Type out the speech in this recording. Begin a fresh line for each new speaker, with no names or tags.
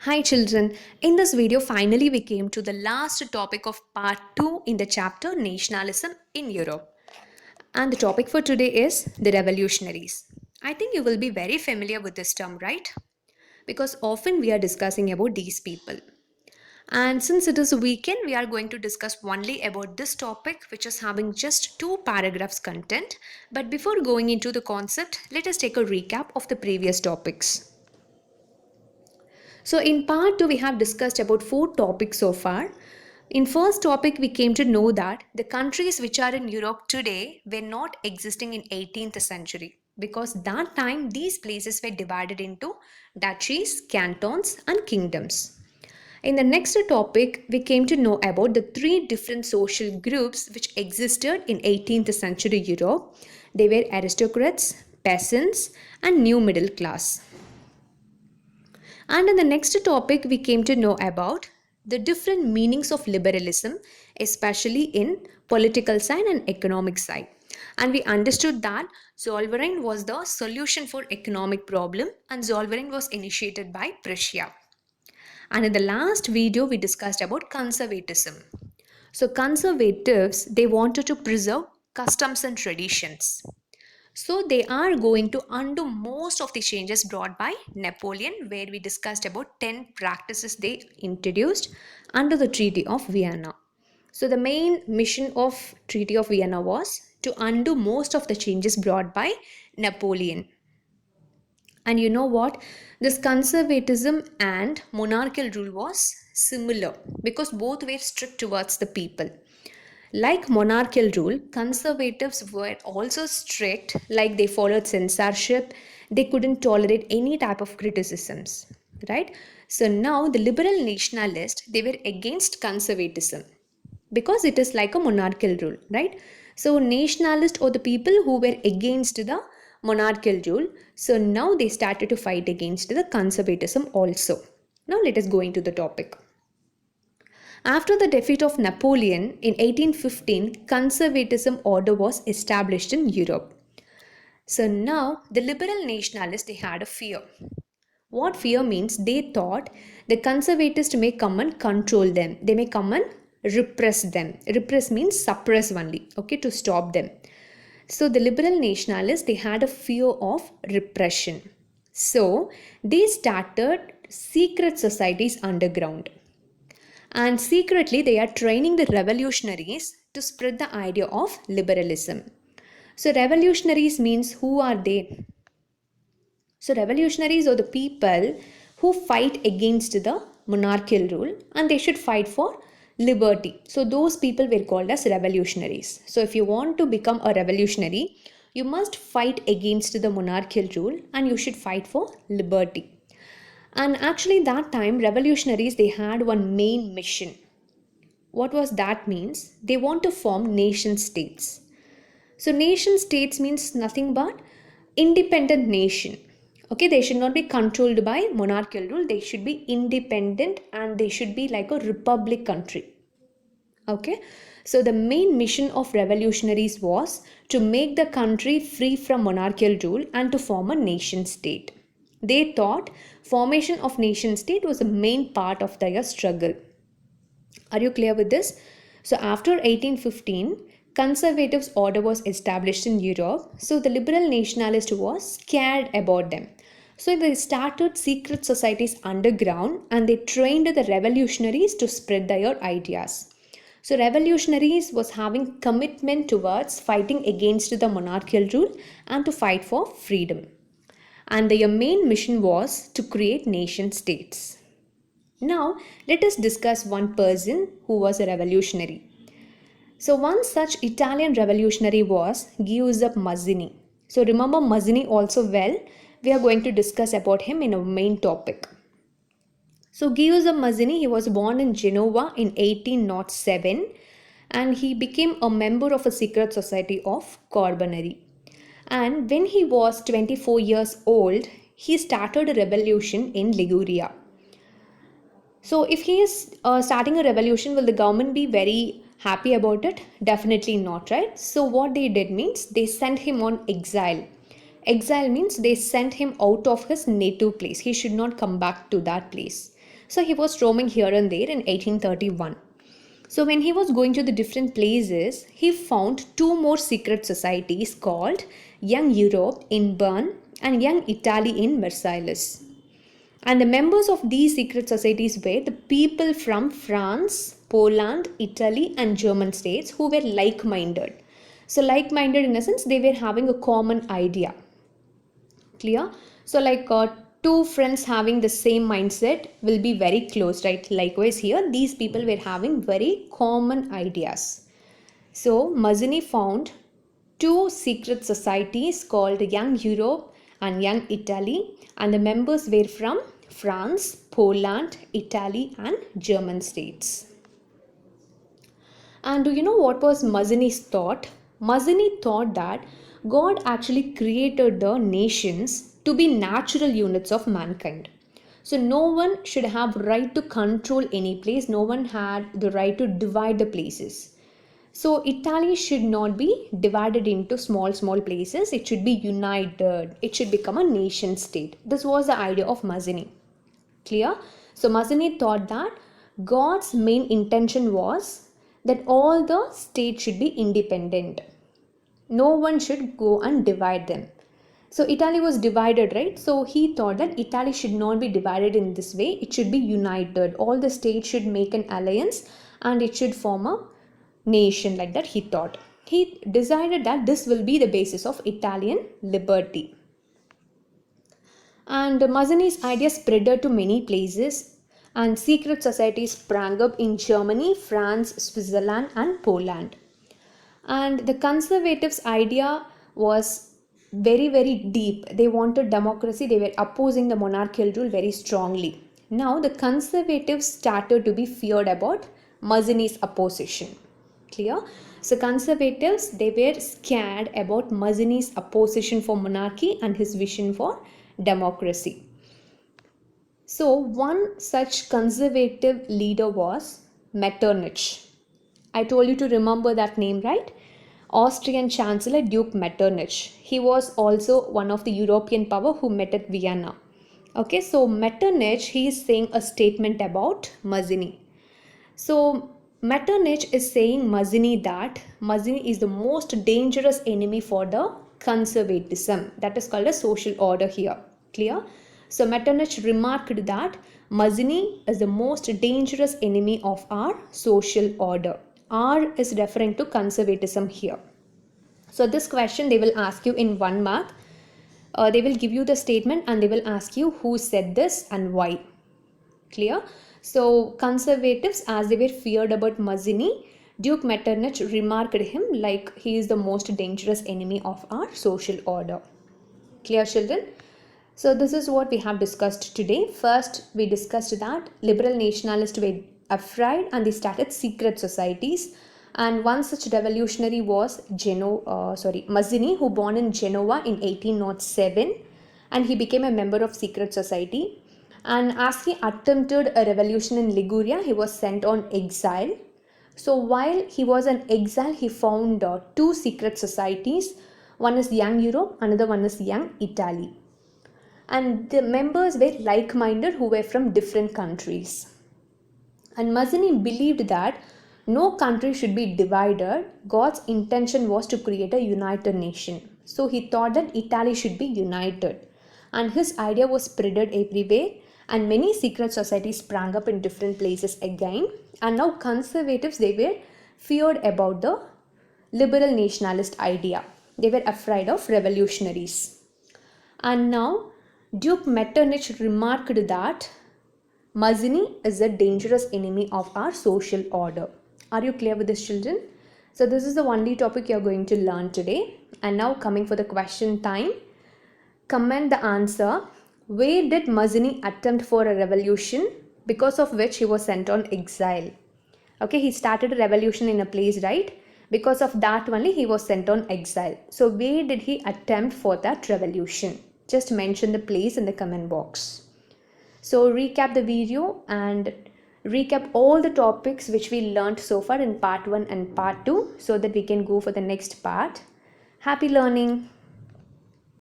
Hi children, in this video finally we came to the last topic of part 2 in the chapter Nationalism in Europe. And the topic for today is the revolutionaries. I think you will be very familiar with this term, right? Because often we are discussing about these people. And since it is a weekend, we are going to discuss only about this topic, which is having just two paragraphs content. But before going into the concept, let us take a recap of the previous topics. So in part 2 we have discussed about four topics so far. In first topic we came to know that the countries which are in Europe today were not existing in 18th century because that time these places were divided into duchies, cantons and kingdoms. In the next topic we came to know about the three different social groups which existed in 18th century Europe. They were aristocrats, peasants and new middle class. And in the next topic, we came to know about the different meanings of liberalism, especially in political side and economic side. And we understood that Zollverein was the solution for economic problem and Zollverein was initiated by Prussia. And in the last video, we discussed about conservatism. So conservatives, they wanted to preserve customs and traditions. So they are going to undo most of the changes brought by Napoleon, where we discussed about 10 practices they introduced under the Treaty of Vienna. So the main mission of Treaty of Vienna was to undo most of the changes brought by Napoleon. And you know what? This conservatism and monarchical rule was similar because both were strict towards the people. Like monarchical rule, conservatives were also strict, like they followed censorship, they couldn't tolerate any type of criticisms, right? So now the liberal nationalists, they were against conservatism because it is like a monarchical rule, right? So nationalists or the people who were against the monarchical rule, so now they started to fight against the conservatism also. Now let us go into the topic. After the defeat of Napoleon in 1815, conservatism order was established in Europe. So now the liberal nationalists they had a fear. What fear means? They thought the conservatives may come and control them. They may come and repress them. Repress means suppress only, okay, to stop them. So the liberal nationalists they had a fear of repression. So they started secret societies underground. And secretly, they are training the revolutionaries to spread the idea of liberalism. So, revolutionaries means who are they? So, revolutionaries are the people who fight against the monarchical rule and they should fight for liberty. So, those people were called as revolutionaries. So, if you want to become a revolutionary, you must fight against the monarchical rule and you should fight for liberty. And actually, that time, revolutionaries they had one main mission. What was that means? They want to form nation states. So nation states means nothing but independent nation. Okay, they should not be controlled by monarchical rule. They should be independent and they should be like a republic country. Okay, so the main mission of revolutionaries was to make the country free from monarchical rule and to form a nation state. They thought formation of nation state was a main part of their struggle. Are you clear with this? So after 1815, conservatives order was established in Europe. So the liberal nationalist was scared about them. So they started secret societies underground and they trained the revolutionaries to spread their ideas. So revolutionaries was having commitment towards fighting against the monarchical rule and to fight for freedom. And their main mission was to create nation states. Now, let us discuss one person who was a revolutionary. So, one such Italian revolutionary was Giuseppe Mazzini. So, remember Mazzini also well. We are going to discuss about him in our main topic. So, Giuseppe Mazzini, he was born in Genoa in 1807 and he became a member of a secret society of Carbonari. And when he was 24 years old, he started a revolution in Liguria. So, if he is starting a revolution, will the government be very happy about it? Definitely not, right? So, what they did means they sent him on exile. Exile means they sent him out of his native place. He should not come back to that place. So he was roaming here and there in 1831. So when he was going to the different places, he found two more secret societies called Young Europe in Bern and Young Italy in Versailles. And the members of these secret societies were the people from France, Poland, Italy, and German states who were like minded. So, like minded in a sense, they were having a common idea. Clear? So, two friends having the same mindset will be very close, right? Likewise, here, these people were having very common ideas. So, Mazzini found two secret societies called Young Europe and Young Italy, and the members were from France, Poland, Italy, and German states. And do you know what was Mazzini's thought? Mazzini thought that God actually created the nations to be natural units of mankind. So no one should have right to control any place. No one had the right to divide the places. So Italy should not be divided into small places. It should be united. It should become a nation state. This was the idea of Mazzini. Clear? So Mazzini thought that God's main intention was that all the states should be independent. No one should go and divide them. So Italy was divided, right? So he thought that Italy should not be divided in this way. It should be united. All the states should make an alliance and it should form a nation, like that he thought. He decided that this will be the basis of Italian liberty. And Mazzini's idea spread to many places, and secret societies sprang up in Germany, France, Switzerland, and Poland. And the conservatives' idea was very deep. They wanted democracy, they were opposing the monarchical rule very strongly. Now, the conservatives started to be feared about Mazzini's opposition. Clear? So, conservatives, they were scared about Mazzini's opposition for monarchy and his vision for democracy. So, one such conservative leader was Metternich. I told you to remember that name, right? Austrian Chancellor Duke Metternich. He was also one of the European power who met at Vienna. Okay, so Metternich, he is saying a statement about Mazzini. So Metternich is saying Mazzini that Mazzini is the most dangerous enemy for the conservatism. That is called a social order here. Clear? So Metternich remarked that Mazzini is the most dangerous enemy of our social order. R is referring to conservatism here. So this question they will ask you in 1 mark. They will give you the statement and they will ask you who said this and why. Clear? So conservatives, as they were feared about Mazzini, Duke Metternich remarked him like he is the most dangerous enemy of our social order. Clear, children? So this is what we have discussed today. First, we discussed that liberal nationalists were afraid and they started secret societies. And one such revolutionary was Mazzini, who born in Genoa in 1807, and he became a member of secret society. And as he attempted a revolution in Liguria, he was sent on exile. So while he was in exile, he found two secret societies. One is Young Europe, another one is Young Italy. And the members were like-minded who were from different countries. And Mazzini believed that no country should be divided. God's intention was to create a united nation. So he thought that Italy should be united. And his idea was spreaded everywhere. And many secret societies sprang up in different places again. And now conservatives, they were feared about the liberal nationalist idea. They were afraid of revolutionaries. And now Duke Metternich remarked that Mazzini is a dangerous enemy of our social order. Are you clear with this, children? So this is the only topic you are going to learn today. And now coming for the question time. Comment the answer. Where did Mazzini attempt for a revolution because of which he was sent on exile? Okay, he started a revolution in a place, right? Because of that only he was sent on exile. So where did he attempt for that revolution? Just mention the place in the comment box. So recap the video and recap all the topics which we learned so far in part 1 and part 2 so that we can go for the next part. Happy learning!